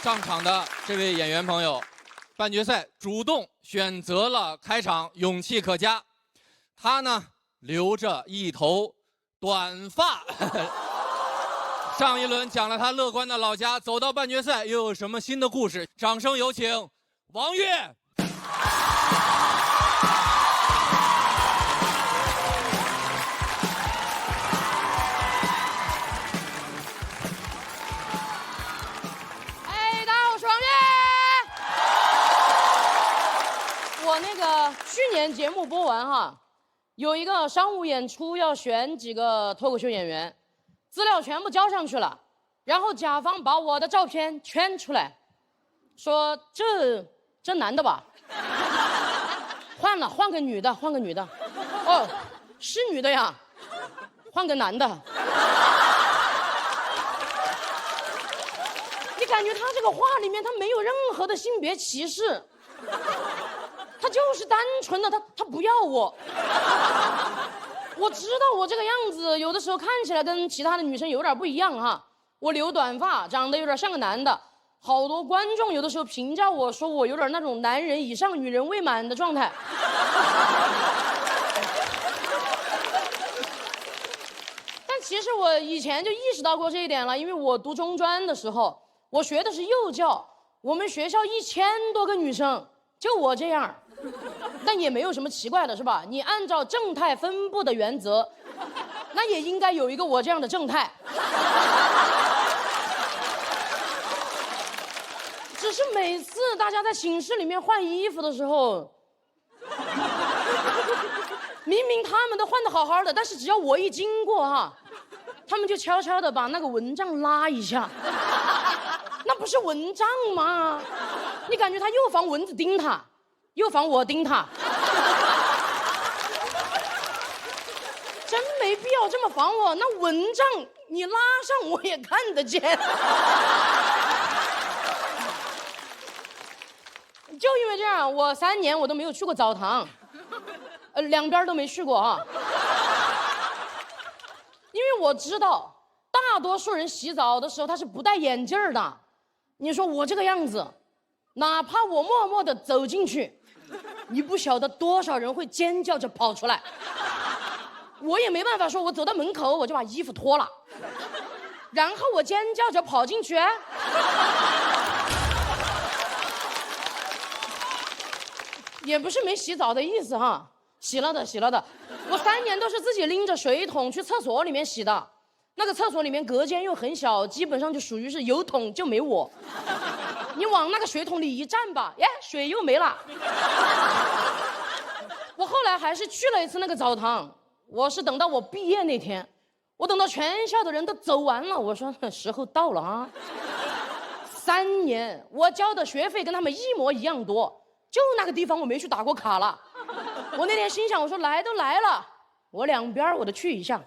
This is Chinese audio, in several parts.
上场的这位演员朋友，半决赛主动选择了开场，勇气可嘉。他呢，留着一头短发。上一轮讲了他乐观的老家，走到半决赛又有什么新的故事？掌声有请王悦。哎，大家好，我是王悦。我那个去年节目播完哈，有一个商务演出要选几个脱口秀演员。资料全部交上去了，然后甲方把我的照片圈出来，说这男的吧，换个女的，换个女的，哦，是女的呀，换个男的。你感觉他这个话里面他没有任何的性别歧视，他就是单纯的他不要我。我知道我这个样子有的时候看起来跟其他的女生有点不一样哈，我留短发，长得有点像个男的，好多观众有的时候评价我说我有点那种男人以上女人未满的状态。但其实我以前就意识到过这一点了，因为我读中专的时候，我学的是幼教，我们学校1000多个女生，就我这样。但也没有什么奇怪的，是吧？你按照正态分布的原则，那也应该有一个我这样的正态。只是每次大家在寝室里面换衣服的时候，明明他们都换得好好的，但是只要我一经过哈，他们就悄悄的把那个蚊帐拉一下。那不是蚊帐吗？你感觉他又防蚊子叮他，又防我盯他，真没必要这么防我。那蚊帐你拉上我也看得见。就因为这样，我3年我都没有去过澡堂，两边都没去过啊。因为我知道，大多数人洗澡的时候他是不戴眼镜的。你说我这个样子，哪怕我默默地走进去，你不晓得多少人会尖叫着跑出来，我也没办法说我走到门口我就把衣服脱了，然后我尖叫着跑进去。也不是没洗澡的意思哈，洗了的。我3年都是自己拎着水桶去厕所里面洗的，那个厕所里面隔间又很小，基本上就属于是有桶就没我。你往那个水桶里一站吧，耶，水又没了。我后来还是去了一次那个澡堂，我是等到我毕业那天，我等到全校的人都走完了，我说时候到了啊。3年我交的学费跟他们一模一样多，就那个地方我没去打过卡了。我那天心想，我说来都来了，我两边我都去一下。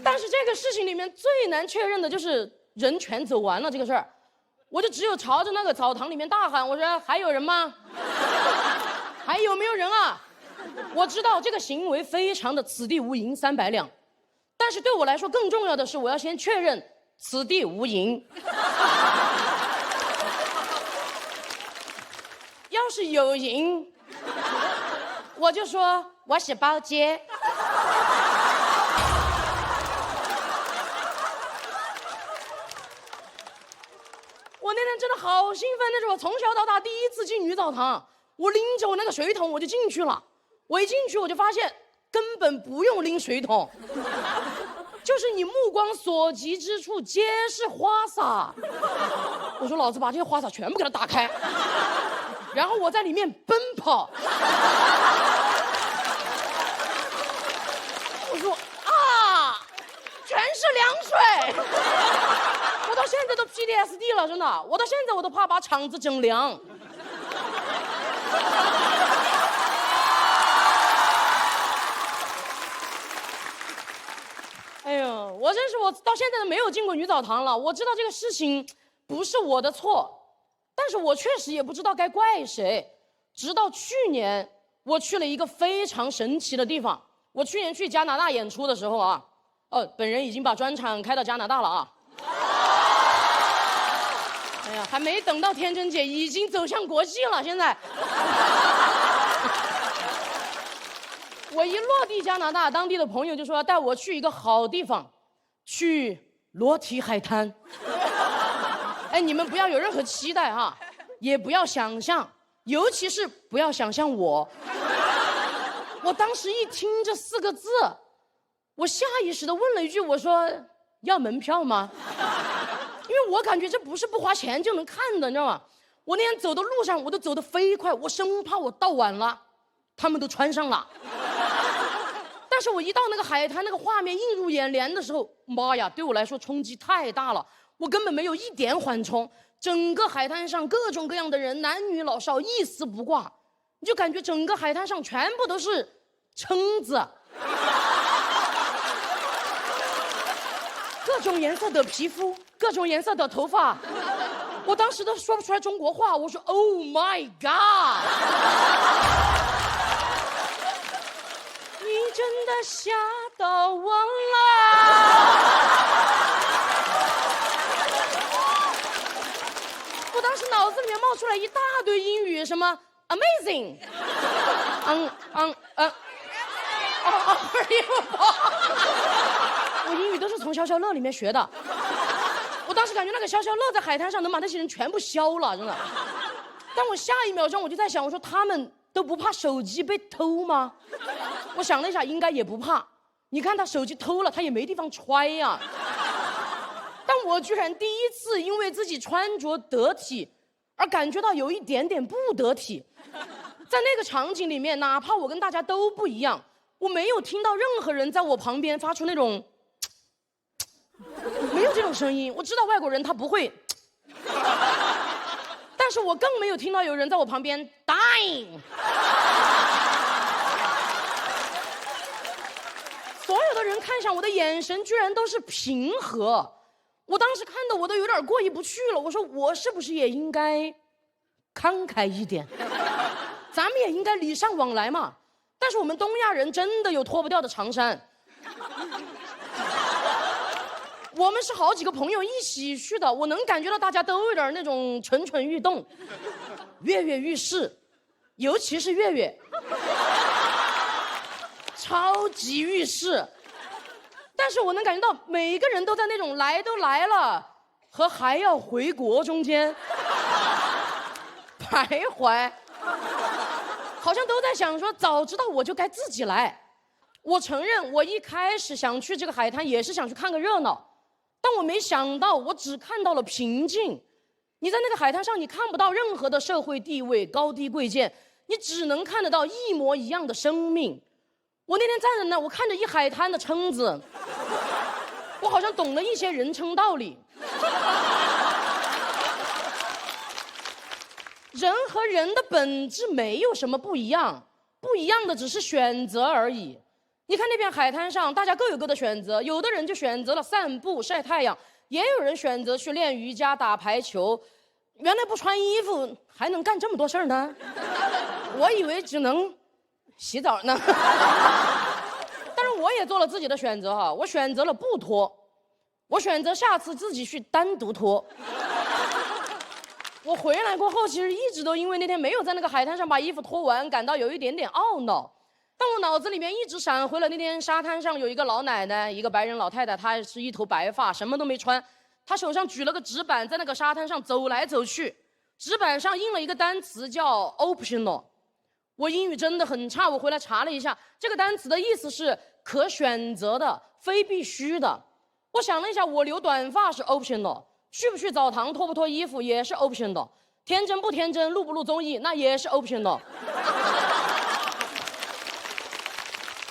但是这个事情里面最难确认的就是人全走完了这个事儿，我就只有朝着那个澡堂里面大喊，我说还有人吗？还有没有人啊？我知道这个行为非常的此地无银300两，但是对我来说更重要的是我要先确认此地无银。要是有银，我就说我是包街。我那天真的好兴奋，那是我从小到大第一次进女澡堂，我拎着我那个水桶我就进去了。我一进去我就发现根本不用拎水桶，就是你目光所及之处皆是花洒。我说老子把这些花洒全部给它打开，然后我在里面奔跑。我说啊，全是凉水。我到现在都 PTSD 了，真的，我到现在我都怕把场子整凉。哎呦，我真是我到现在都没有进过女澡堂了。我知道这个事情不是我的错，但是我确实也不知道该怪谁。直到去年，我去了一个非常神奇的地方，我去年去加拿大演出的时候啊，本人已经把专场开到加拿大了啊。哎呀，还没等到天真姐，已经走向国际了。现在，我一落地加拿大，当地的朋友就说要带我去一个好地方，去裸体海滩。哎，你们不要有任何期待哈，也不要想象，尤其是不要想象我。我当时一听这4个字，我下意识地问了一句，我说要门票吗？因为我感觉这不是不花钱就能看的，你知道吗？我那天走的路上，我都走得飞快，我生怕我到晚了，他们都穿上了。但是我一到那个海滩，那个画面映入眼帘的时候，妈呀，对我来说冲击太大了，我根本没有一点缓冲。整个海滩上各种各样的人，男女老少一丝不挂，你就感觉整个海滩上全部都是蛏子。各种颜色的皮肤，各种颜色的头发，我当时都说不出来中国话。我说 ：“Oh my God！” 你真的吓到我了！我当时脑子里面冒出来一大堆英语，什么 amazing， 我英语都是从消消乐里面学的。我当时感觉那个消消乐在海滩上能把那些人全部消了，真的。但我下一秒钟我就在想，我说他们都不怕手机被偷吗？我想了一下，应该也不怕。你看他手机偷了，他也没地方揣呀。但我居然第一次因为自己穿着得体而感觉到有一点点不得体。在那个场景里面，哪怕我跟大家都不一样，我没有听到任何人在我旁边发出那种没有这种声音。我知道外国人他不会，但是我更没有听到有人在我旁边 dying。所有的人看向我的眼神居然都是平和，我当时看的我都有点过意不去了。我说我是不是也应该慷慨一点？咱们也应该礼尚往来嘛。但是我们东亚人真的有脱不掉的长衫。我们是好几个朋友一起去的，我能感觉到大家都有点那种蠢蠢欲动，跃跃欲试，尤其是月月，超级欲试。但是我能感觉到每一个人都在那种来都来了和还要回国中间徘徊，好像都在想说，早知道我就该自己来。我承认，我一开始想去这个海滩也是想去看个热闹，但我没想到，我只看到了平静。你在那个海滩上，你看不到任何的社会地位、高低贵贱，你只能看得到一模一样的生命。我那天站在那，我看着一海滩的蛏子，我好像懂了一些人生道理。人和人的本质没有什么不一样，不一样的只是选择而已。你看那片海滩上，大家各有各的选择，有的人就选择了散步晒太阳，也有人选择去练瑜伽打排球。原来不穿衣服还能干这么多事儿呢，我以为只能洗澡呢。但是我也做了自己的选择哈，我选择了不脱，我选择下次自己去单独脱。我回来过后，其实一直都因为那天没有在那个海滩上把衣服脱完，感到有一点点懊恼。但我脑子里面一直闪回了那天沙滩上有一个老奶奶，一个白人老太太，她是一头白发，什么都没穿，她手上举了个纸板，在那个沙滩上走来走去，纸板上印了一个单词叫 optional。我英语真的很差，我回来查了一下，这个单词的意思是可选择的，非必须的。我想了一下，我留短发是 optional， 去不去澡堂脱不脱衣服也是 optional， 天真不天真录不录综艺那也是 optional。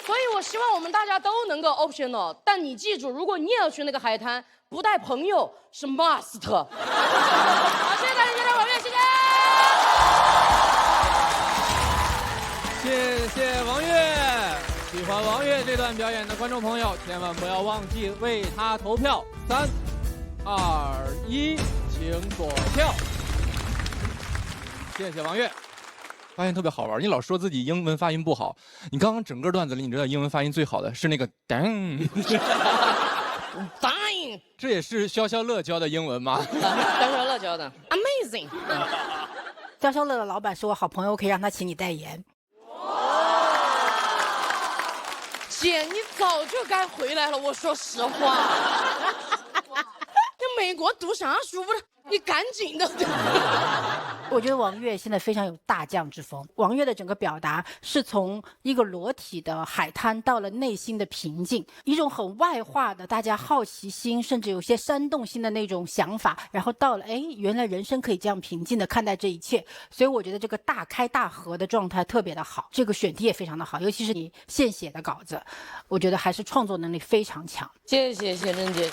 所以我希望我们大家都能够 optional， 但你记住，如果你也要去那个海滩，不带朋友是 must。 好，谢谢大家，谢谢王悦，谢谢。谢谢王悦。喜欢王悦这段表演的观众朋友，千万不要忘记为他投票。3、2、1，请锁票。谢谢王悦。发现特别好玩，你老说自己英文发音不好，你刚刚整个段子里，你知道英文发音最好的是那个 dang， Fine，这也是消消乐教的英文吗？消消乐教的 ，Amazing。消消乐的老板是我好朋友，可以让他请你代言。姐，你早就该回来了。我说实话，那美国读啥书不是？你赶紧的。我觉得王悦现在非常有大将之风。王悦的整个表达是从一个裸体的海滩到了内心的平静，一种很外化的大家好奇心，甚至有些煽动性的那种想法，然后到了原来人生可以这样平静的看待这一切。所以我觉得这个大开大合的状态特别的好，这个选题也非常的好，尤其是你现写的稿子，我觉得还是创作能力非常强。谢谢珍姐。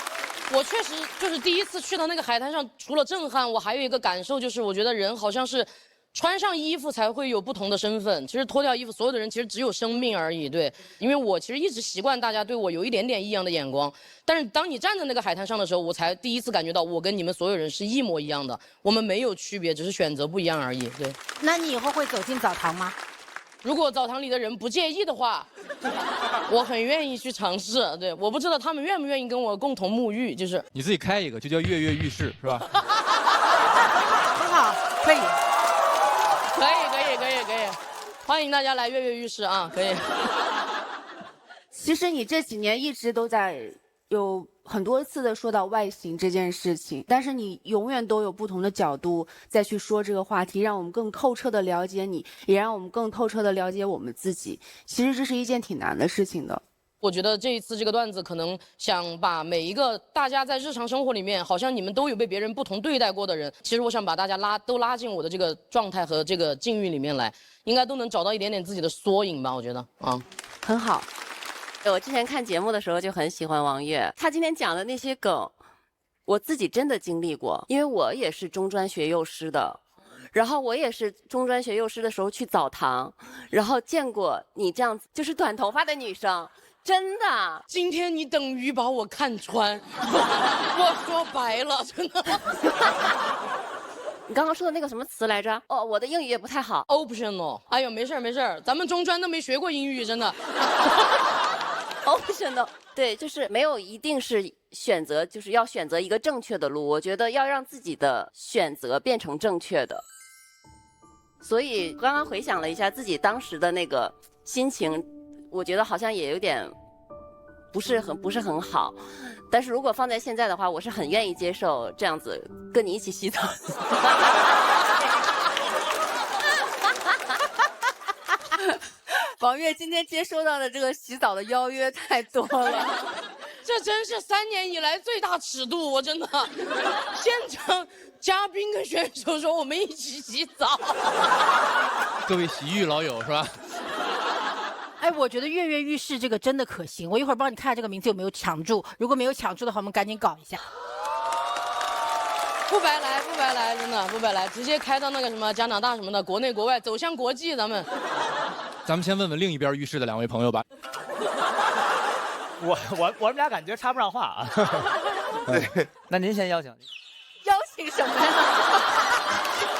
我确实就是第一次去到那个海滩上，除了震撼，我还有一个感受，就是我觉得人好像是穿上衣服才会有不同的身份。其实脱掉衣服，所有的人其实只有生命而已。对，因为我其实一直习惯大家对我有一点点异样的眼光，但是当你站在那个海滩上的时候，我才第一次感觉到我跟你们所有人是一模一样的，我们没有区别，只是选择不一样而已。对。那你以后会走进澡堂吗？如果澡堂里的人不介意的话，我很愿意去尝试。对，我不知道他们愿不愿意跟我共同沐浴，就是你自己开一个，就叫跃跃欲试，是吧？很好，可以。可以，欢迎大家来跃跃欲试啊！可以。其实你这几年一直都在有很多次的说到外形这件事情，但是你永远都有不同的角度再去说这个话题，让我们更透彻的了解你，也让我们更透彻的了解我们自己。其实这是一件挺难的事情的。我觉得这一次这个段子可能想把每一个大家在日常生活里面，好像你们都有被别人不同对待过的人，其实我想把大家都拉进我的这个状态和这个境遇里面来，应该都能找到一点点自己的缩影吧，我觉得啊，很好。我之前看节目的时候就很喜欢王悦，他今天讲的那些梗，我自己真的经历过，因为我也是中专学幼师的，然后我也是中专学幼师的时候去澡堂，然后见过你这样子就是短头发的女生，真的。今天你等于把我看穿，我说白了，真的。你刚刚说的那个什么词来着？哦，我的英语也不太好。Optional， 哎呦，没事，咱们中专都没学过英语，真的。Optional， 对，就是没有一定是选择，就是要选择一个正确的路。我觉得要让自己的选择变成正确的。所以刚刚回想了一下自己当时的那个心情，我觉得好像也有点不是很好。但是如果放在现在的话，我是很愿意接受这样子跟你一起洗澡。王悦今天接收到的这个洗澡的邀约太多了，这真是3年以来最大尺度，我真的。现场嘉宾跟选手说我们一起洗澡。各位洗浴老友是吧？我觉得跃跃欲试这个真的可行，我一会儿帮你看下这个名字有没有抢注，如果没有抢注的话，我们赶紧搞一下。不白来，真的不白来，直接开到那个什么加拿大什么的，国内国外走向国际，咱们先问问另一边浴室的2位朋友吧。我们俩感觉插不上话啊。对，那您先邀请。邀请什么呀？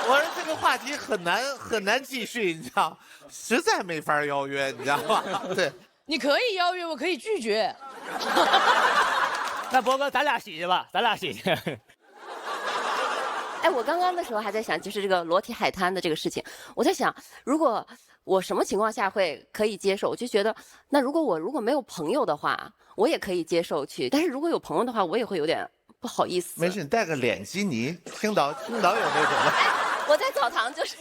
我说这个话题很难继续，你知道，实在没法邀约，你知道吗？对，你可以邀约，我可以拒绝。那博哥，咱俩洗去吧，咱俩洗去。我刚刚的时候还在想，就是这个裸体海滩的这个事情，我在想，如果我什么情况下可以接受，我就觉得，那如果没有朋友的话，我也可以接受去，但是如果有朋友的话，我也会有点不好意思。没事，你带个脸基尼，青岛有那种的。我在澡堂就是。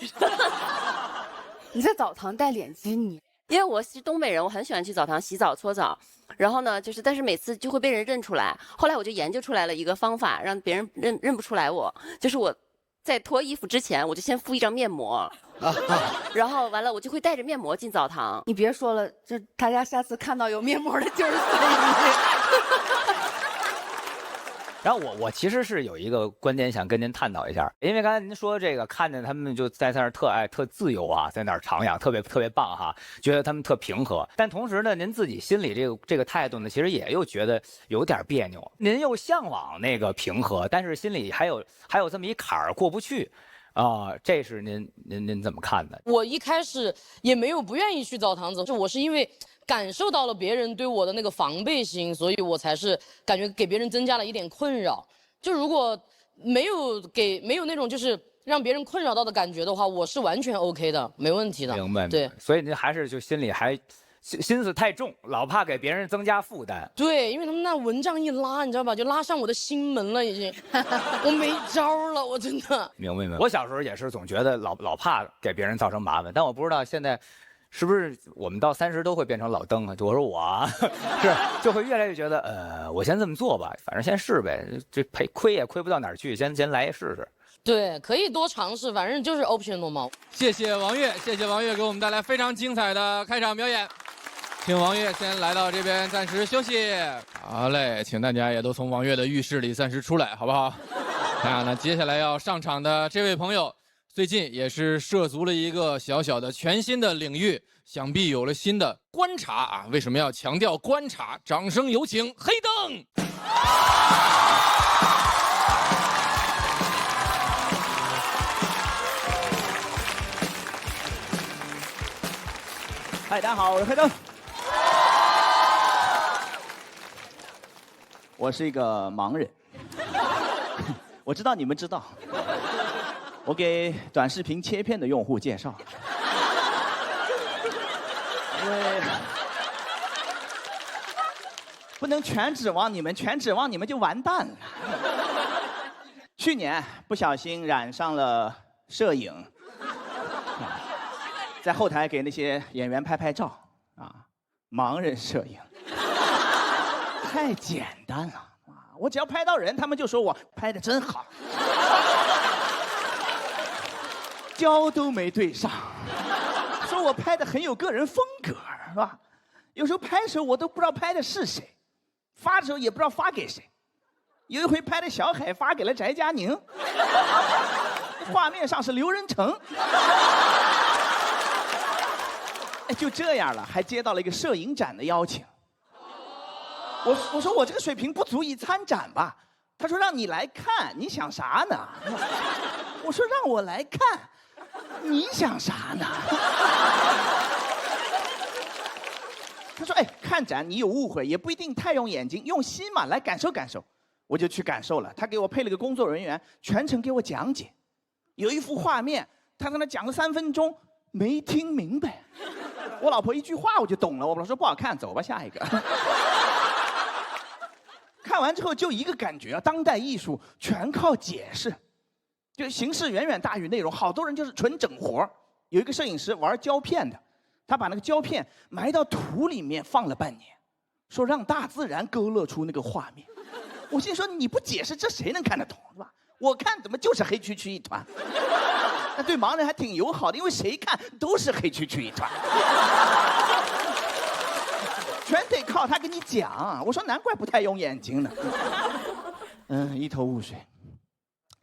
你在澡堂带脸基尼？因为我是东北人，我很喜欢去澡堂洗澡搓澡，然后呢，但是每次就会被人认出来。后来我就研究出来了一个方法，让别人认不出来我，就是我在脱衣服之前，我就先敷一张面膜，然后完了我就会带着面膜进澡堂。你别说了，就大家下次看到有面膜的就是然后我其实是有一个观点想跟您探讨一下，因为刚才您说这个看见他们就在那儿特自由啊，在那儿徜徉，特别棒哈，觉得他们特平和。但同时呢，您自己心里这个态度呢，其实也又觉得有点别扭。您又向往那个平和，但是心里还有这么一坎儿过不去。这是您怎么看的？我一开始也没有不愿意去澡堂子，我是因为感受到了别人对我的那个防备心，所以我才是感觉给别人增加了一点困扰。就如果没有那种就是让别人困扰到的感觉的话，我是完全 OK 的，没问题的。明白。对，所以您还是就心里还心思太重，老怕给别人增加负担。对，因为他们那蚊帐一拉，你知道吧，就拉上我的心门了，已经，我没招了，我真的。明白。我小时候也是总觉得老怕给别人造成麻烦，但我不知道现在。是不是我们到30都会变成老登啊？我说我啊，是就会越来越觉得，我先这么做吧，反正先试呗，这亏也亏不到哪儿去，先来试试。对，可以多尝试，反正就是 optional 嘛。谢谢王悦，谢谢王悦给我们带来非常精彩的开场表演。请王悦先来到这边暂时休息。好嘞，请大家也都从王悦的浴室里暂时出来，好不好？那接下来要上场的这位朋友。最近也是涉足了一个小小的全新的领域，想必有了新的观察啊！为什么要强调观察？掌声有请黑灯。嗨，大家好，我是黑灯。我是一个盲人，我知道你们知道。我给短视频切片的用户介绍，因为不能全指望你们，全指望你们就完蛋了。去年不小心染上了摄影，在后台给那些演员拍照啊，盲人摄影，太简单了啊！我只要拍到人，他们就说我拍的真好。焦都没对上，说我拍的很有个人风格，是吧？有时候拍的时候我都不知道拍的是谁，发的时候也不知道发给谁。有一回拍的小海发给了翟佳宁，画面上是刘仁成。哎，就这样了，还接到了一个摄影展的邀请。我说我这个水平不足以参展吧？他说让你来看，你想啥呢？我说让我来看。你想啥呢？他说：“哎，看展你有误会，也不一定太用眼睛，用心嘛，来感受感受。”我就去感受了。他给我配了个工作人员，全程给我讲解。有一幅画面，他在那讲了3分钟，没听明白。我老婆一句话我就懂了。我老婆说不好看，走吧，下一个。看完之后就一个感觉啊，当代艺术全靠解释。就形式远远大于内容，好多人就是纯整活。有一个摄影师玩胶片的，他把那个胶片埋到土里面放了半年，说让大自然勾勒出那个画面。我心说你不解释，这谁能看得懂，是吧？我看怎么就是黑黢黢一团。那对盲人还挺友好的，因为谁看都是黑黢黢一团，全得靠他给你讲。我说难怪不太用眼睛呢。一头雾水。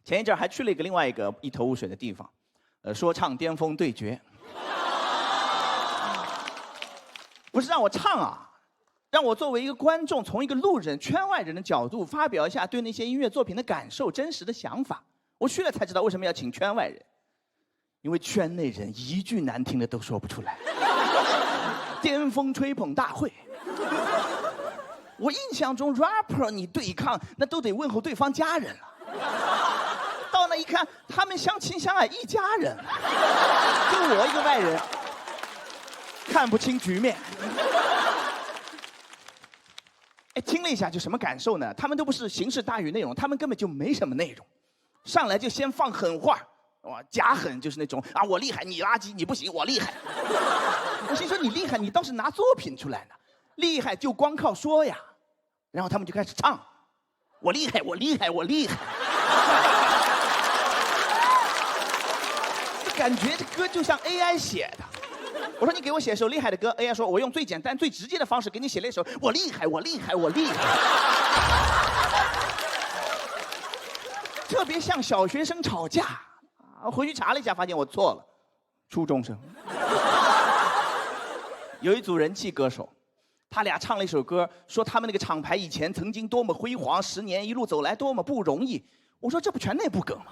前一阵还去了另外一个一头雾水的地方，说唱巅峰对决，不是让我唱啊，让我作为一个观众，从一个路人、圈外人的角度发表一下对那些音乐作品的感受、真实的想法。我去了才知道为什么要请圈外人，因为圈内人一句难听的都说不出来。巅峰吹捧大会，我印象中 rapper 你对抗那都得问候对方家人了。到那一看，他们相亲相爱一家人，就我一个外人，看不清局面。哎，听了一下就什么感受呢？他们都不是形式大于内容，他们根本就没什么内容，上来就先放狠话，哇，假狠就是那种啊，我厉害，你垃圾，你不行，我厉害。我心说你厉害，你倒是拿作品出来呢，厉害就光靠说呀。然后他们就开始唱，我厉害，我厉害，我厉害。感觉这歌就像 AI 写的。我说你给我写首厉害的歌 ，AI 说我用最简单、最直接的方式给你写了一首我厉害，我厉害，我厉害。特别像小学生吵架啊！回去查了一下，发现我错了，初中生。有一组人气歌手，他俩唱了一首歌，说他们那个厂牌以前曾经多么辉煌，10年一路走来多么不容易。我说这不全内部梗吗？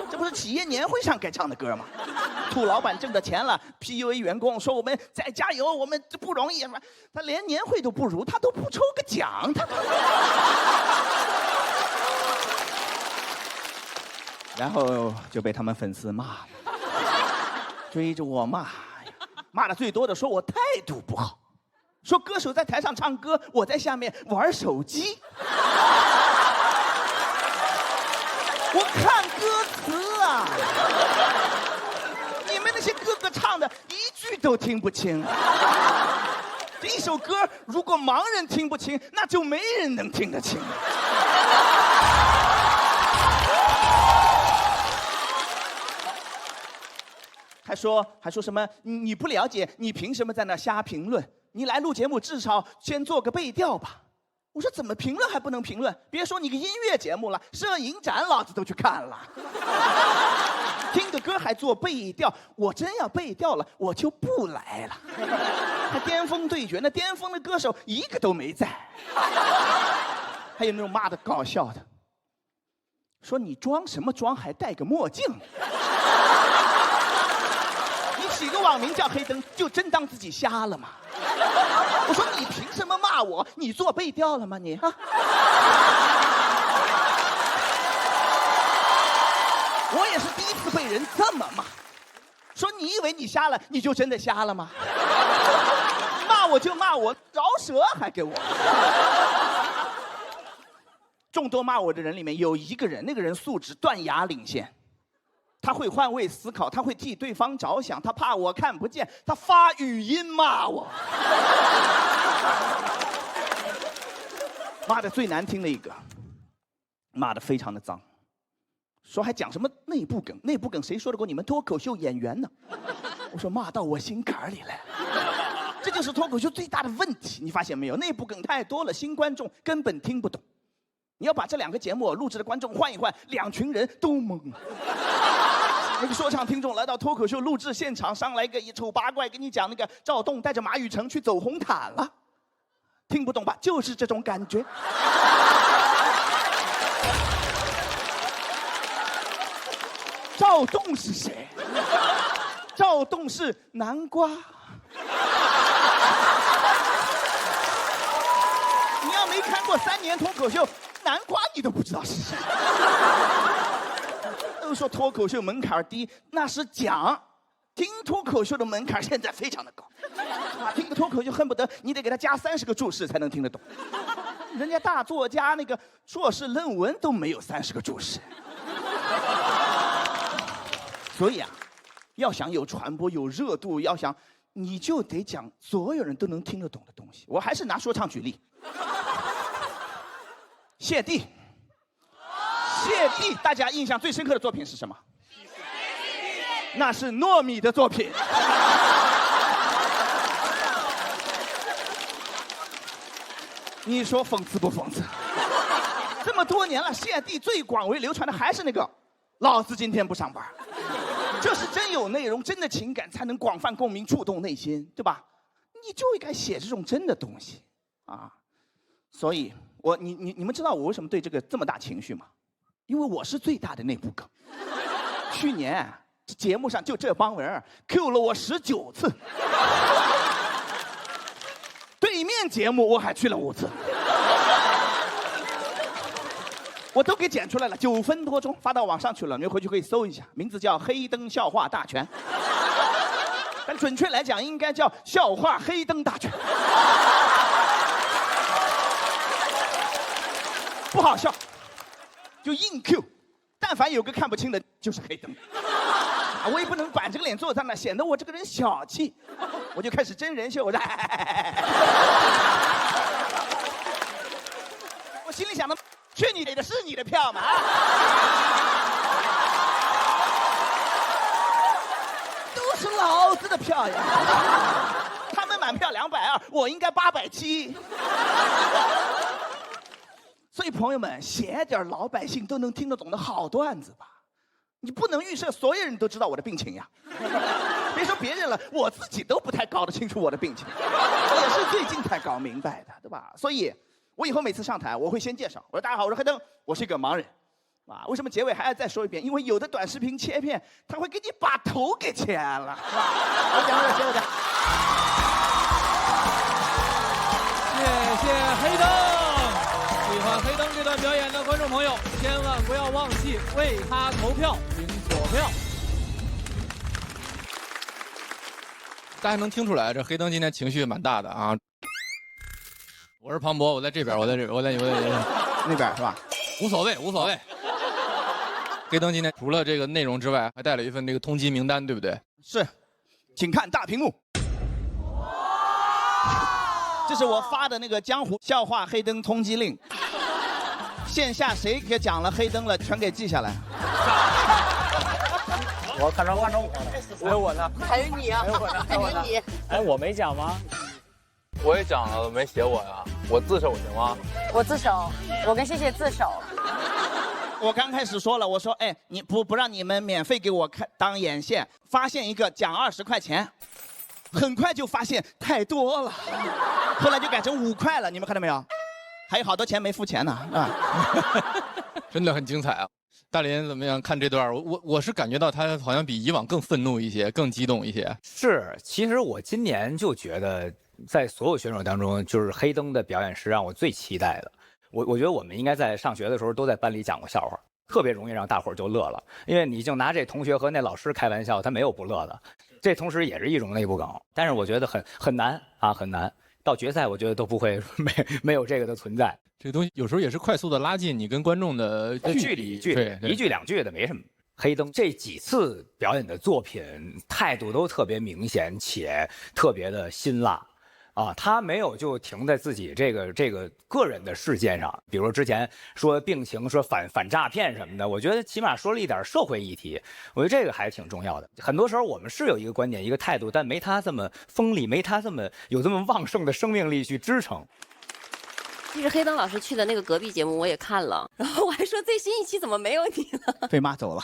这不是企业年会上该唱的歌吗？兔老板挣的钱了 ，PUA 员工说我们再加油，我们这不容易。他连年会都不如，他都不抽个奖，他。然后就被他们粉丝骂了，追着我骂，骂的最多的说我态度不好，说歌手在台上唱歌，我在下面玩手机。我看歌词啊，你们那些哥哥唱的一句都听不清。这一首歌如果盲人听不清，那就没人能听得清。还说什么你不了解，你凭什么在那瞎评论？你来录节目至少先做个背调吧。我说怎么评论还不能评论？别说你个音乐节目了，摄影展老子都去看了。听个歌还做背调，我真要背调了，我就不来了。还巅峰对决，那巅峰的歌手一个都没在。还有那种骂的搞笑的，说你装什么装，还戴个墨镜。起个网名叫黑灯，就真当自己瞎了吗？我说你凭什么骂我？你做背调了吗你？啊！我也是第一次被人这么骂，说你以为你瞎了，你就真的瞎了吗？骂我就骂我，饶舌还给我。众多骂我的人里面有一个人，那个人素质断崖领先。他会换位思考，他会替对方着想，他怕我看不见，他发语音骂我。骂的最难听的一个，骂的非常的脏，说还讲什么内部梗，内部梗谁说得过你们脱口秀演员呢？我说骂到我心坎里来了。这就是脱口秀最大的问题，你发现没有？内部梗太多了，新观众根本听不懂。你要把这两个节目录制的观众换一换，两群人都懵了。那个说唱听众来到脱口秀录制现场，上来个一丑八怪跟你讲那个赵栋带着马雨成去走红毯了，听不懂吧？就是这种感觉。赵栋是谁？赵栋是南瓜。你要没看过3年脱口秀，南瓜你都不知道是谁。都说脱口秀门槛低，那是讲。听脱口秀的门槛现在非常的高，听个脱口秀恨不得你得给他加30个注释才能听得懂。人家大作家那个硕士论文都没有30个注释。所以啊，要想有传播有热度，要想你就得讲所有人都能听得懂的东西。我还是拿说唱举例。谢帝，大家印象最深刻的作品是什么？那是糯米的作品。你说讽刺不讽刺？这么多年了，谢帝最广为流传的还是那个“老子今天不上班”。这是真有内容，真的情感，才能广泛共鸣，触动内心，对吧？你就应该写这种真的东西啊！所以，你们知道我为什么对这个这么大情绪吗？因为我是最大的内部梗。去年节目上就这帮人 Q 了我19次，对面节目我还去了5次。我都给剪出来了，9分多钟发到网上去了，你们回去可以搜一下，名字叫《黑灯笑话大全》，但准确来讲应该叫《笑话黑灯大全》。不好笑，就硬 Q， 但凡有个看不清的，就是黑灯。我也不能板着个脸坐在那，显得我这个人小气，我就开始真人秀。我心里想的。去你的，是你的票吗？都是老子的票呀！他们满票220，我应该870。所以朋友们，写点老百姓都能听得懂的好段子吧。你不能预设所有人都知道我的病情呀。别说别人了，我自己都不太搞得清楚我的病情，也是最近才搞明白的，对吧？所以。我以后每次上台，我会先介绍，我说大家好，我是黑灯，我是一个盲人，啊，为什么结尾还要再说一遍？因为有的短视频切片，他会给你把头给切了，是吧？我讲，我讲。谢谢黑灯。喜欢黑灯这段表演的观众朋友，千万不要忘记为他投票并锁票。大家能听出来，这黑灯今天情绪蛮大的啊。我是庞博，我在这边，我在那边是吧？无所谓，无所谓。黑灯今天除了这个内容之外，还带了一份这个通缉名单，对不对？是，请看大屏幕。这是我发的那个江湖笑话黑灯通缉令，线下谁给讲了黑灯了，全给记下来。我看着，还有我呢，还有你啊，还有你。哎，我没讲吗？我也讲了，没写我呀，我自首行吗？我自首，我跟谢谢自首。我刚开始说了，我说，哎，你不让你们免费给我看当眼线，发现一个奖20块钱，很快就发现太多了，后来就改成5块了，你们看到没有？还有好多钱没付钱呢，啊，真的很精彩啊！大林怎么样看这段？我是感觉到他好像比以往更愤怒一些，更激动一些。是，其实我今年就觉得，在所有选手当中，就是黑灯的表演是让我最期待的。我觉得我们应该在上学的时候都在班里讲过笑话，特别容易让大伙儿就乐了。因为你就拿这同学和那老师开玩笑，他没有不乐的。这同时也是一种内部梗，但是我觉得很难啊，很难。到决赛，我觉得都不会没有这个的存在。这个东西有时候也是快速的拉近你跟观众的距离，一句两句的没什么。黑灯这几次表演的作品态度都特别明显且特别的辛辣。啊，他没有就停在自己这个个人的事件上，比如说之前说病情、说反诈骗什么的，我觉得起码说了一点社会议题，我觉得这个还挺重要的。很多时候我们是有一个观点、一个态度，但没他这么锋利，没他这么有这么旺盛的生命力去支撑。其实黑灯老师去的那个隔壁节目我也看了，然后我还说最新一期怎么没有你了？被骂走了。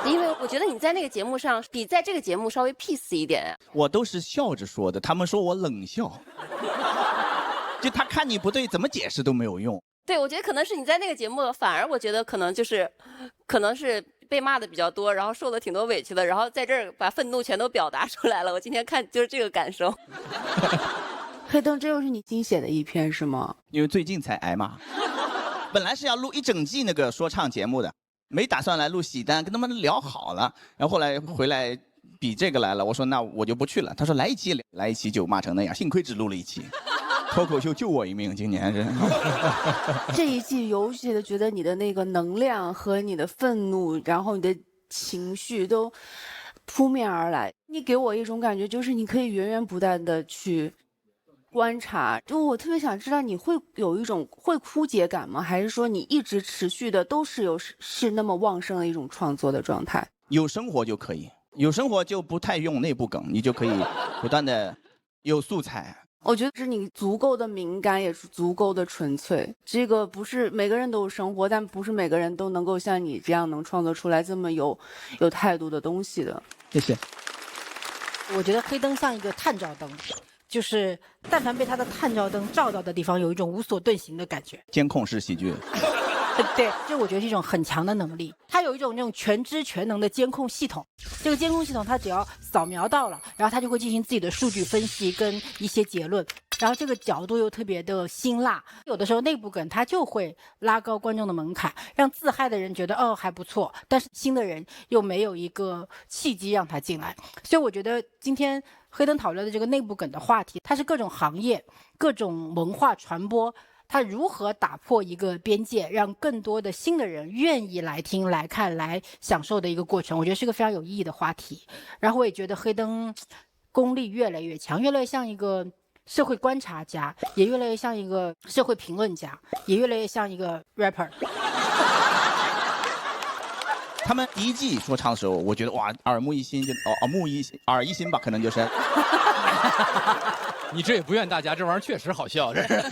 因为我觉得你在那个节目上比在这个节目稍微 peace 一点。我都是笑着说的，他们说我冷笑。就他看你不对，怎么解释都没有用。对，我觉得可能是你在那个节目，反而我觉得可能是被骂的比较多，然后受了挺多委屈的，然后在这儿把愤怒全都表达出来了。我今天看就是这个感受。黑灯，这又是你新写的一篇是吗？因为最近才挨骂。本来是要录一整季那个说唱节目的，没打算来录喜单，跟他们聊好了，然后后来回来比这个来了，我说那我就不去了。他说来一期就骂成那样，幸亏只录了1期。脱口秀救我一命，今年是。这一季尤其的觉得你的那个能量和你的愤怒，然后你的情绪都扑面而来。你给我一种感觉，就是你可以源源不断的去观察。就我特别想知道，你会有一种会枯竭感吗？还是说你一直持续的都是那么旺盛的一种创作的状态？有生活就可以，有生活就不太用内部梗，你就可以不断的有素材。我觉得是你足够的敏感，也是足够的纯粹。这个不是每个人都有生活，但不是每个人都能够像你这样能创作出来这么有态度的东西的。谢谢。我觉得黑灯像一个探照灯，就是但凡被他的探照灯照到的地方，有一种无所遁形的感觉。监控式喜剧。对，这我觉得是一种很强的能力。它有一种那种全知全能的监控系统。这个监控系统，它只要扫描到了，然后它就会进行自己的数据分析跟一些结论。然后这个角度又特别的辛辣，有的时候内部梗它就会拉高观众的门槛，让自嗨的人觉得哦还不错，但是新的人又没有一个契机让他进来。所以我觉得今天黑灯讨论的这个内部梗的话题，它是各种行业、各种文化传播。它如何打破一个边界，让更多的新的人愿意来听、来看、来享受的一个过程，我觉得是个非常有意义的话题。然后我也觉得黑灯功力越来越强，越来越像一个社会观察家，也越来越像一个社会评论家，也越来越像一个 rapper。他们第1季说唱的时候，我觉得哇，耳目一新，就耳一新吧，可能就是。你这也不怨大家，这玩意儿确实好笑，这是。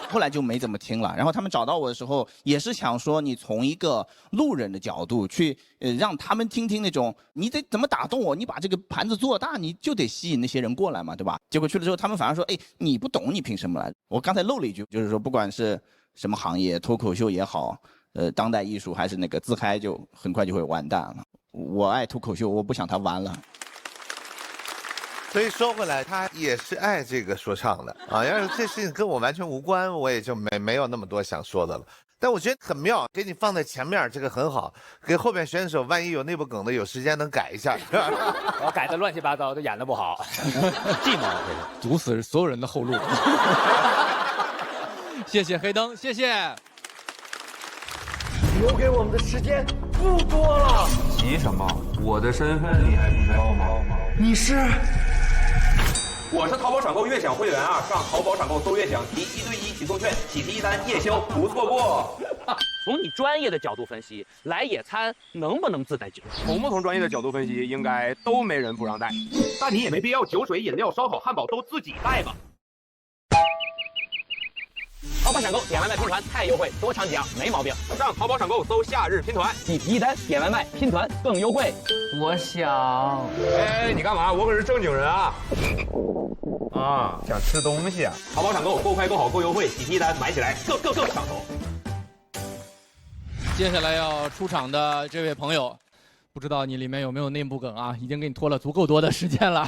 后来就没怎么听了。然后他们找到我的时候，也是想说你从一个路人的角度去，让他们听听那种你得怎么打动我，你把这个盘子做大，你就得吸引那些人过来嘛，对吧？结果去了之后，他们反而说，哎，你不懂，你凭什么来？我刚才漏了一句，就是说不管是什么行业，脱口秀也好，当代艺术还是那个自嗨，就很快就会完蛋了。我爱脱口秀，我不想它完了。所以说回来，他也是爱这个说唱的啊。要是这事情跟我完全无关，我也就没有那么多想说的了。但我觉得很妙，给你放在前面，这个很好。给后边选手，万一有内部梗的，有时间能改一下。我改的乱七八糟，都演的不好，寂寞，堵死所有人的后路。谢谢黑灯，谢谢。留给我们的时间不多了。急什么？我的身份你还不知道吗？你是？我是淘宝闪购悦享会员啊！上淘宝闪购搜悦享，提1对1起送券，喜提一单夜宵不错过。从你专业的角度分析，来野餐能不能自带酒？从不同专业的角度分析，应该都没人不让带。但你也没必要酒水、饮料、烧烤、汉堡都自己带吧。淘宝闪购点外卖拼团太优惠，多抢几样没毛病。上淘宝闪购搜夏日拼团，喜提一单点外卖拼团更优惠。我想，哎，你干嘛？我可是正经人啊！啊，想吃东西啊！淘宝闪购够快够好够优惠，喜提一单买起来更上头。接下来要出场的这位朋友，不知道你里面有没有内部梗啊？已经给你拖了足够多的时间了。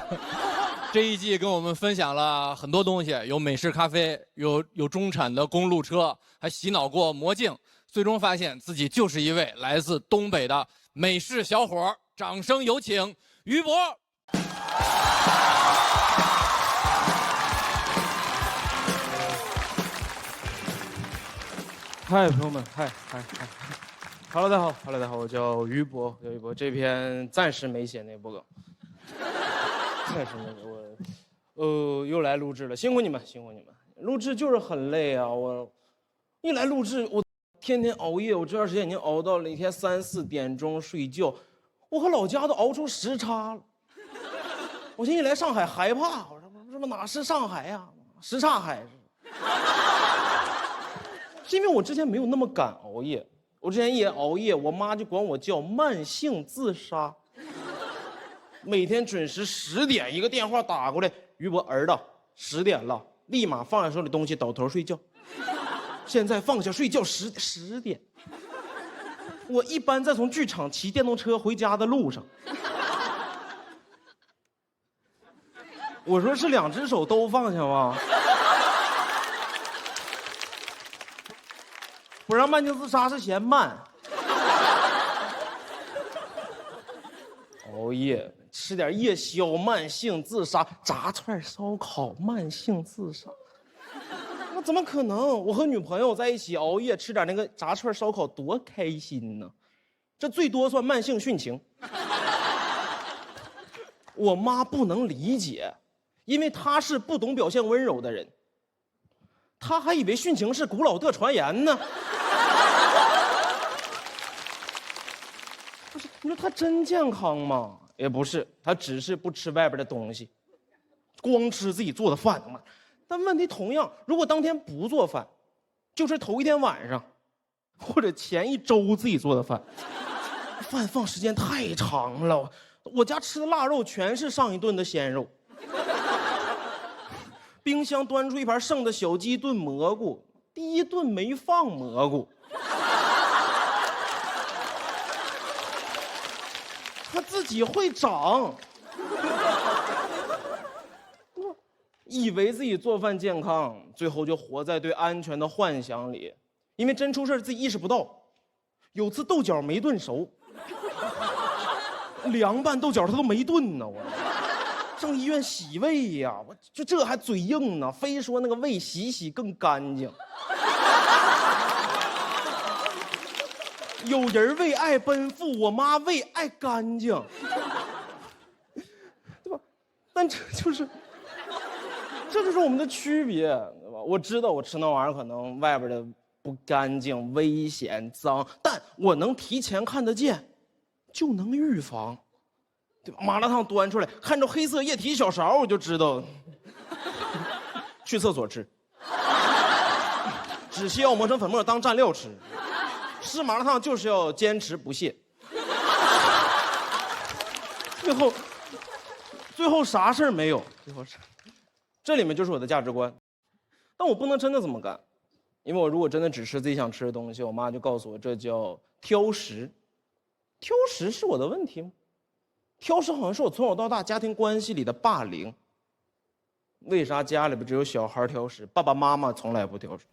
这一季跟我们分享了很多东西，有美式咖啡，有中产的公路车，还洗脑过魔镜，最终发现自己就是一位来自东北的美式小伙。掌声有请于博。嗨，朋友们，嗨，Hello， 大家好，Hello， 大家好，我叫于博，这篇暂时没写内部梗，暂时没写，我，又来录制了，辛苦你们，录制就是很累啊，我一来录制，我天天熬夜，我这段时间已经熬到了一天3、4点钟睡觉，我和老家都熬出时差了，我现在一来上海害怕，我说这哪是上海呀，什刹海是。是因为我之前没有那么敢熬夜，我之前一熬夜，我妈就管我叫慢性自杀。每天准时10点一个电话打过来，于博儿子10点了，立马放下手里东西倒头睡觉。现在放下睡觉10点，我一般在从剧场骑电动车回家的路上，我说是2只手都放下吗？不让慢性自杀是嫌慢，熬夜吃点夜宵，慢性自杀，炸串烧烤，慢性自杀，那怎么可能？我和女朋友在一起熬夜吃点那个炸串烧烤，多开心呢！这最多算慢性殉情。我妈不能理解，因为她是不懂表现温柔的人，她还以为殉情是古老的传言呢。不是，你说他真健康吗？也不是，他只是不吃外边的东西，光吃自己做的饭嘛。但问题同样，如果当天不做饭，就是头一天晚上，或者前1周自己做的饭，饭放时间太长了。我家吃的腊肉全是上一顿的鲜肉，冰箱端出一盘剩的小鸡炖蘑菇，第一顿没放蘑菇。他自己会长，以为自己做饭健康，最后就活在对安全的幻想里，因为真出事自己意识不到。有次豆角没炖熟，凉拌豆角他都没炖呢，我上医院洗胃呀，我就这还嘴硬呢，非说那个胃洗更干净。有人为爱奔赴，我妈为爱干净，对吧？但这就是我们的区别，对吧？我知道我吃那玩意儿可能外边的不干净、危险、脏，但我能提前看得见，就能预防，对吧？麻辣烫端出来，看着黑色液体小勺，我就知道去厕所吃，只需要磨成粉末当蘸料吃。吃麻辣烫就是要坚持不懈，最后啥事儿没有，这里面就是我的价值观，但我不能真的这么干，因为我如果真的只吃自己想吃的东西，我妈就告诉我这叫挑食。挑食是我的问题吗？挑食好像是我从小到大家庭关系里的霸凌。为啥家里边只有小孩挑食，爸爸妈妈从来不挑食？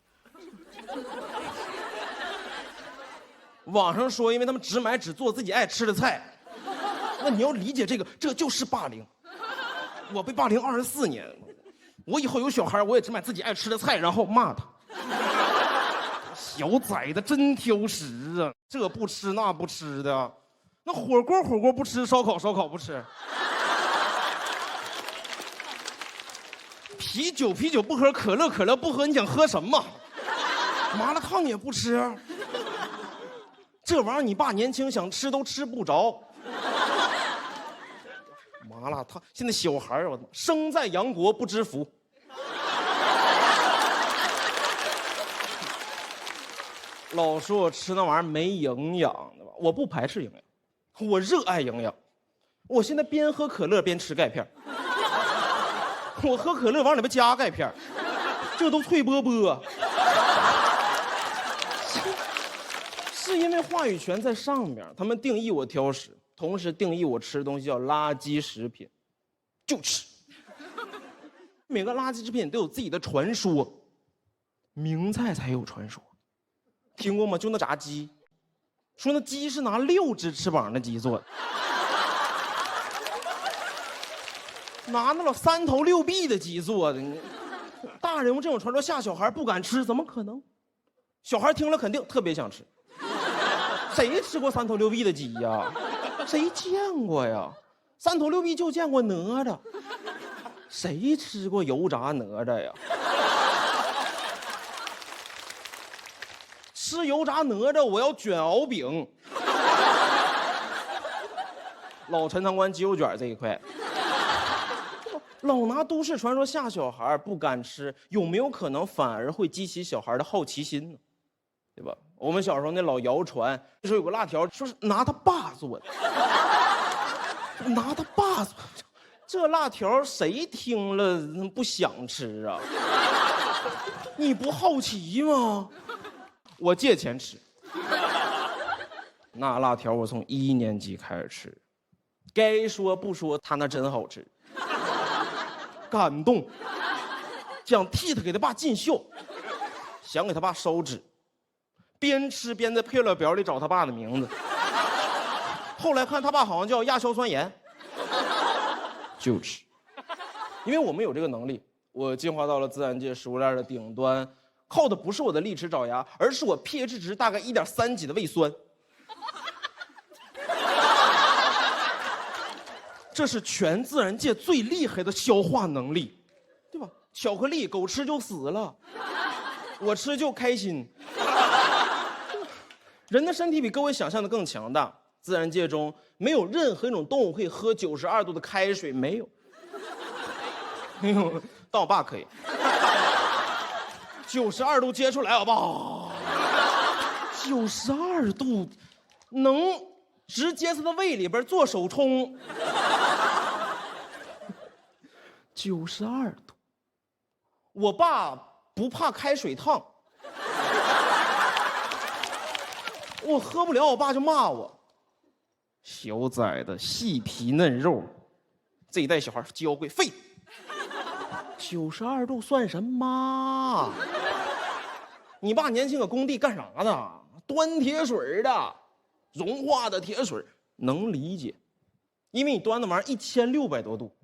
网上说，因为他们只买只做自己爱吃的菜。那你要理解这个，这就是霸凌。我被霸凌24年，我以后有小孩，我也只买自己爱吃的菜，然后骂他。小崽子真挑食啊，这不吃那不吃的，那火锅不吃，烧烤不吃，啤酒不喝，可乐不喝，你想喝什么？麻辣烫也不吃，这玩意儿你爸年轻想吃都吃不着。麻辣烫，现在小孩儿，我生在杨国不知福。老说我吃那玩意儿没营养，对吧？我不排斥营养，我热爱营养。我现在边喝可乐边吃钙片，我喝可乐往里边加钙片，这都脆波波。是因为话语权在上面，他们定义我挑食，同时定义我吃的东西叫垃圾食品，就吃。每个垃圾食品都有自己的传说，名菜才有传说。听过吗？就那炸鸡，说那鸡是拿6只翅膀的鸡做的，拿那老3头6臂的鸡做的。大人用这种传说吓小孩不敢吃，怎么可能？小孩听了肯定特别想吃。谁吃过3头6臂的鸡呀？谁见过呀？3头6臂就见过哪吒，谁吃过油炸哪吒呀？吃油炸哪吒，我要卷敖丙。老陈塘关鸡肉卷这一块，老拿都市传说吓小孩不敢吃，有没有可能反而会激起小孩的好奇心呢？对吧？我们小时候那老谣传，说有个辣条，说是拿他爸做的，拿他爸做，这辣条谁听了不想吃啊？你不好奇吗？我借钱吃，那辣条我从1年级开始吃，该说不说，他那真好吃，感动，想替他给他爸尽孝，想给他爸烧纸，边吃边在配料表里找他爸的名字。后来看他爸好像叫亚硝酸盐，就吃。因为我们有这个能力，我进化到了自然界食物链的顶端。靠的不是我的利齿爪牙，而是我 pH 值大概1.3几的胃酸。这是全自然界最厉害的消化能力，对吧？巧克力狗吃就死了，我吃就开心。人的身体比各位想象的更强大，自然界中没有任何一种动物可以喝92度的开水，没有。但我爸可以。92度接出来好不好？92度能直接在他胃里边做手冲。92度，我爸不怕开水烫，我喝不了，我爸就骂我。小崽子，细皮嫩肉，这一代小孩娇贵废。92度算什么？你爸年轻搁工地干啥的？端铁水的，融化的铁水，能理解，因为你端的玩意儿1600多度，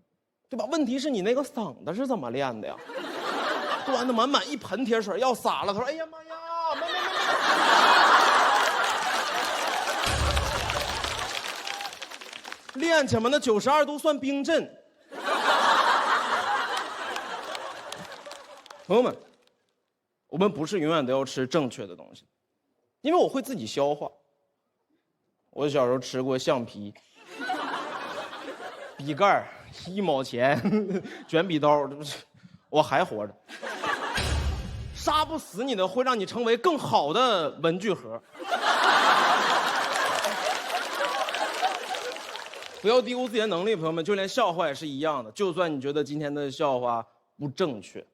对吧？问题是你那个嗓子是怎么练的呀？端的满一盆铁水，要洒了，他说：“哎呀妈呀，没。”练去嘛，那92度算冰镇。朋友们，我们不是永远都要吃正确的东西，因为我会自己消化。我小时候吃过橡皮、笔盖1毛钱，卷笔刀，我还活着。杀不死你的会让你成为更好的文具盒。不要低估自己的能力，朋友们，就连笑话也是一样的。就算你觉得今天的笑话不正确，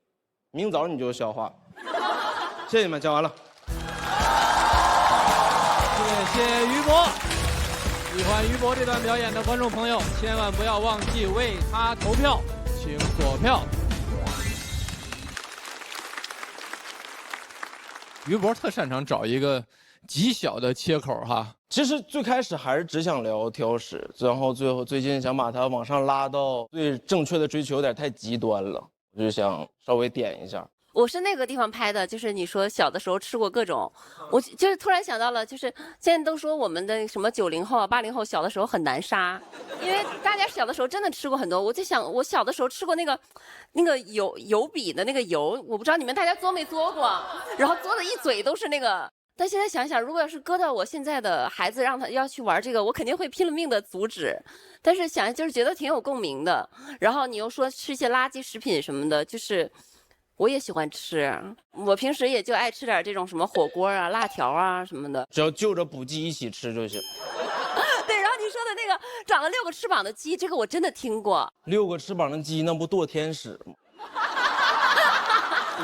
明早你就消化。谢谢你们，讲完了。谢谢于博。喜欢于博这段表演的观众朋友，千万不要忘记为他投票，请锁票。于博特擅长找一个极小的切口哈。其实最开始还是只想聊挑食，然后最近想把它往上拉到对正确的追求有点太极端了，我就想稍微点一下。我是那个地方拍的，就是你说小的时候吃过各种，我就是突然想到了，就是现在都说我们的什么90后啊、80后小的时候很难杀，因为大家小的时候真的吃过很多。我就想，我小的时候吃过那个油笔的那个油，我不知道你们大家嘬没嘬过，然后嘬的一嘴都是那个。但现在想想，如果要是搁到我现在的孩子让他要去玩这个，我肯定会拼了命的阻止。但是想就是觉得挺有共鸣的。然后你又说吃一些垃圾食品什么的，就是我也喜欢吃，我平时也就爱吃点这种什么火锅啊、辣条啊什么的，只要就着补鸡一起吃就行。对，然后你说的那个长了6个翅膀的鸡，这个我真的听过。6个翅膀的鸡，那不堕天使吗？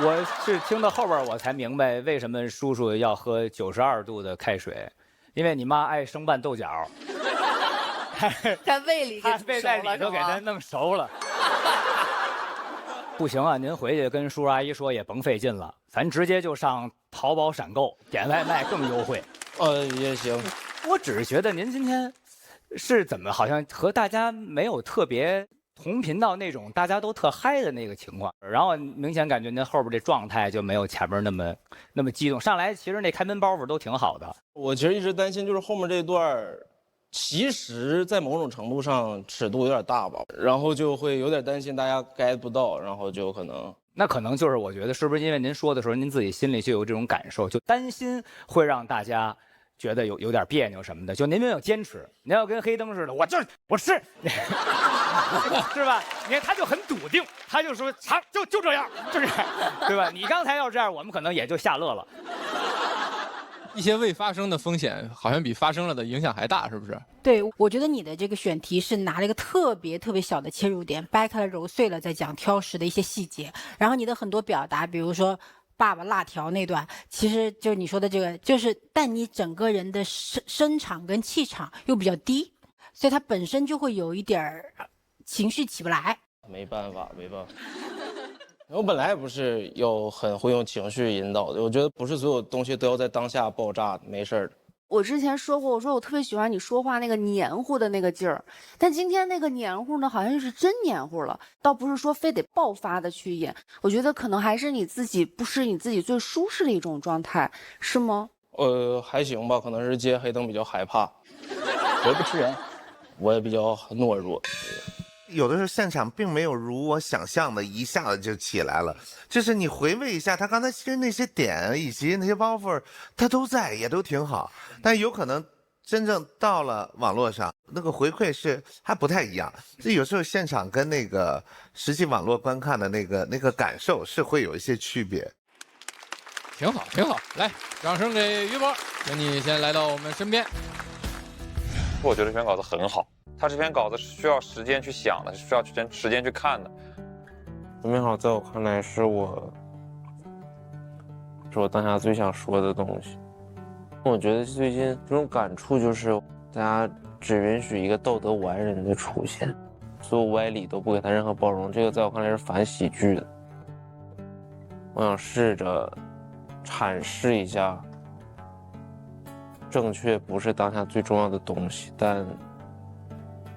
我是听到后边我才明白为什么叔叔要喝92度的开水，因为你妈爱生拌豆角，在胃里给胃在里头给它弄熟了。不行啊，您回去跟叔叔阿姨说也甭费劲了，咱直接就上淘宝闪购点外卖更优惠。也行。我只是觉得您今天是怎么好像和大家没有特别同频到那种大家都特嗨的那个情况，然后明显感觉您后边这状态就没有前面那么激动。上来其实那开门包袱都挺好的。我其实一直担心就是后面这段其实在某种程度上尺度有点大吧，然后就会有点担心大家 get 不到，然后就可能。那可能就是我觉得是不是因为您说的时候您自己心里就有这种感受，就担心会让大家觉得有点别扭什么的，就您没有坚持，您要跟黑灯似的，我是是吧？你看他就很笃定，他就说就这样，就是对吧？你刚才要这样，我们可能也就下乐了。一些未发生的风险好像比发生了的影响还大，是不是？对，我觉得你的这个选题是拿了一个特别小的切入点，掰开了揉碎了，在讲挑食的一些细节。然后你的很多表达，比如说爸爸辣条那段，其实就是你说的这个，就是但你整个人的声场跟气场又比较低，所以它本身就会有一点情绪起不来。没办法。我本来也不是很会用情绪引导的，我觉得不是所有东西都要在当下爆炸，没事的。我之前说过，我说我特别喜欢你说话那个黏糊的那个劲儿，但今天那个黏糊呢，好像是真黏糊了，倒不是说非得爆发的去演，我觉得可能还是你自己不是你自己最舒适的一种状态，是吗？还行吧，可能是接黑灯比较害怕，我不吃人，我也比较懦弱。有的时候现场并没有如我想象的一下子就起来了，就是你回味一下，他刚才其实那些点以及那些包袱，他都在，也都挺好，但有可能真正到了网络上，那个回馈是还不太一样。这有时候现场跟那个实际网络观看的那个感受是会有一些区别。挺好，来，掌声给于博，请你先来到我们身边。我觉得这篇稿子很好。他这篇稿子是需要时间去想的，是需要时间去看的。这篇好，在我看来是我当下最想说的东西。我觉得最近这种感触就是，大家只允许一个道德完人的出现，所有歪理都不给他任何包容，这个在我看来是反喜剧的。我想试着阐释一下，正确不是当下最重要的东西，但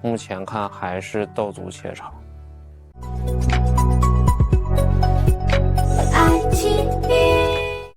目前看还是道阻且长。